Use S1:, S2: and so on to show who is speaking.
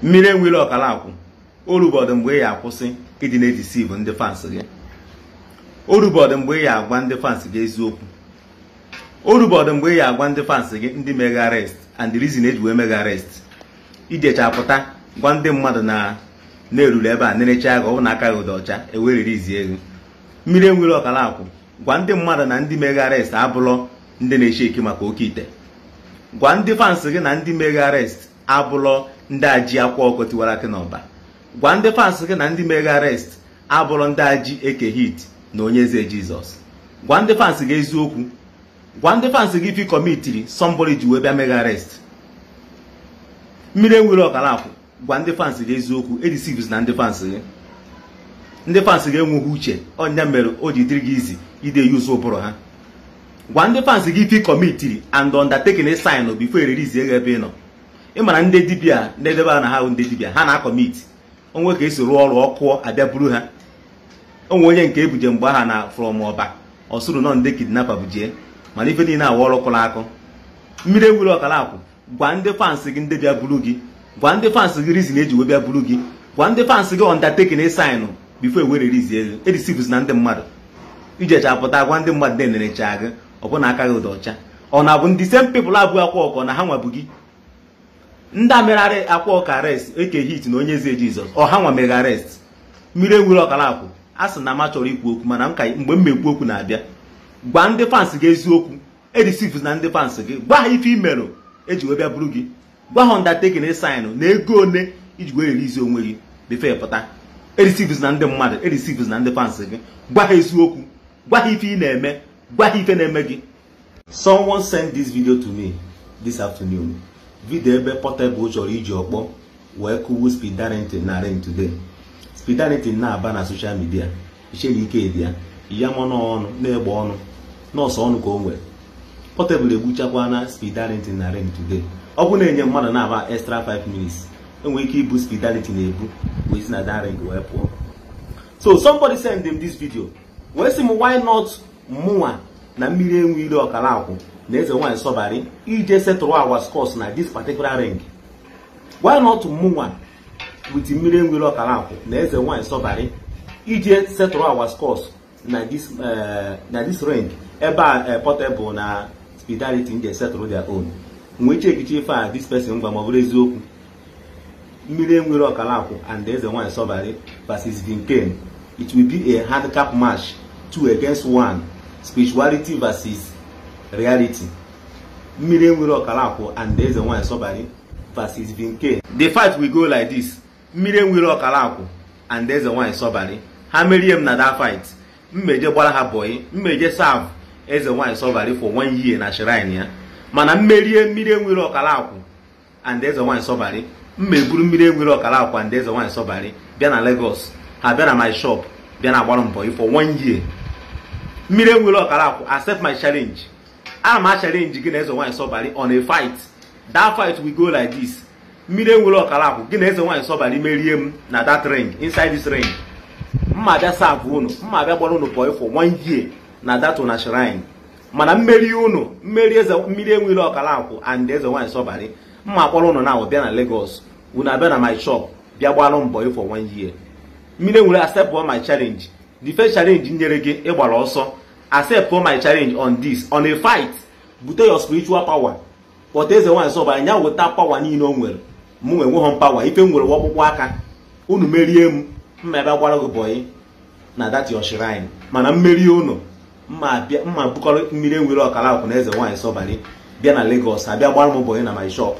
S1: mmiri enwere ọkala akwụ orubọdụ mgbe ya akwụsị ịdị na-edisive ndị fans gị. Orubọdụ mgbe ya agwa ndị fans gị eziokwu. Orubọdụ mgbe ya agwa ndị fans gị ndị mega arrest and the reason eji wee mega arrest. Idechapụta gwa ndị mmadụ na-eruru ebe a nerecha agha ọ bụ na aka gị ụdọ ọcha eweriri izi ego. Mmiri enwere ọkala akwụ gwa ndị mmadụ na ndị mega arrest abụlọ ndị na-eche eke maka oke ite. Gwa ndị fans gị na ndị mega arrest abụlọ ndị aji akwa ọkụ tiwara aka n'ọba. Gwa ndị fans gị na ndị mega arrest abụlọ ndị aji eke hit na onye eze Jizọs. Gwa ndị fans gị eziokwu. Gwa ndị fans gị ifi kọmitiri somebody ji wee bịa mega arrest. Mmiri enwere ọkala akwụ gwa ndị fans gị eziokwu edisives na ndị fans gị. Ndị fans gị enweghị uche ọnya mere o ji dịrị gị izi ide use ụbụrụ ha. Gwa ndị fans gị ifi kọmitiri and undertaking sign before release ego ebe ị nọ. Ị mara ndị dibịa na-edebe na ha ndị dibịa ha na-akọmit onwe ka esi rụọ ọrụ ọkụ abịa buru ha. Onwe onye nke ebuje mgbe aha na from ọba ọsụrụ nọ ndị kidnapper bujie mana ife niile awụ ọrụ kụrụ akụ. Mmiri enwere ọkala akwụ gwa ndị fans gị ndị bịa buru gị. Gwa ndị fans gị reason eji wee bịa buru gị. Gwa ndị fans gị undertaking sign before ewere release ego edisives na ndị mmadụ. Ijechapụta gwa ndị mmadụ na-enerecha gị ọ bụ na aka gị ụdọ ọcha. Ọ na-abụ ndị same people abụghị akwa ọkọ na ha nwabu gị. Ndị amerarị akwa ọka arrest eke hit na onye eze Jizọs ọ ha nwa mega arrest. Mmiri enwere ọkala akwụ a sị na ma chọrọ ikwu okwu mana mgbe m ekwu okwu na-abịa. Gwa ndị fans gị eziokwu edisives na ndị fans gị gwa ha ife imerụ eji wee bịa buru gị. Gwa ha undertaking sign na ego one iji wee release onwe gị before pụta. Edisives na ndị mmadụ edisives na ndị fans gị gwa ha eziokwu. Gwa ha ife ị na-eme. Gwa ha ife na-eme gị. Someone sent this video to me this afternoon. Video ebe Portable chọrọ iji ọkpọ wee kụwu Speed Darlington na ring today. Speed Darlington na-aba na social media ichere ike dị ya ya mọnụ ọnụ na-egbe ọnụ nọọsụ ọnụ ka o nwere. Portable egbuchakwa na Speed Darlington na ring today. Ọ bụ na-enye mmadụ na-aba extra 5 minutes enwere ike ibu Speed Darlington ebu wee si na that ring wee pụọ. So somebody send them this video wee sị m why not mụnwa na mmiri enwere ọkala akwụ na eze nwanyị Sobari ije settle our scores na this particular ring. Why not mụnwa with mmiri enwere ọkala akwụ na eze nwanyị Sobari ije settle our scores na this ring ebe a Portable na Speed Darlington dey settle their own. Nwe chekiche ife a this person ngwa ma ọ bụrụ eziokwu. Mmiri enwere ọkala akwụ and eze nwanyị Sobari versus Vin Kane. It will be a handicap match 2 against 1. Spirituality versus reality. Mmiri enwere ọkala akwụ and eze nwanyị Sobari versus Vin Kane. The fight will go like this. Mmiri enwere ọkala akwụ and eze nwanyị Sobari ha merie m na that fight. Mmeje gbara ha boy mmeje serve eze nwanyị Sobari for 1 year na shrine ya. Mana mmerie mmiri enwere ọkala akwụ and eze nwanyị Sobari mmeburu mmiri enwere ọkala akwụ and eze nwanyị Sobari bịa na Lagos ha bịa na my shop bịa na agbara boy for 1 year. Mmiri enwere ọkala akwụ accept my challenge. I'm a challenge gị na eze nwanyị Sobari on a fight. That fight will go like this. Mmiri enwere ọkala akwụ gị na eze nwanyị Sobari merie m na that ring inside this ring. Mma bịa serve unu mma bịa gbara unu boy for 1 year na that una shrine. Mana mmeri unu mmeri eze mmiri enwere ọkala akwụ and eze nwanyị Sobari mma kpọrọ unu na bịa na Lagos unu abịa na my shop bịa gbara m boy for 1 year. Mmiri enwere accept my challenge. The first challenge nyere gị ịgbara ọsọ. Accept my challenge on this on a fight. Bute your spiritual power. But eze nwanyị Sobari nya weta power niile o nwere. Mụ enweghị power ife nwere ọkpụkpụ aka. Unu merie m mma ebe gbara gị boy na that your shrine. Mana mmeri unu mma bukọrọ mmiri enwere ọkala akwụ na eze nwanyị Sobari bịa na Lagos abịa gbara m boy na my shop.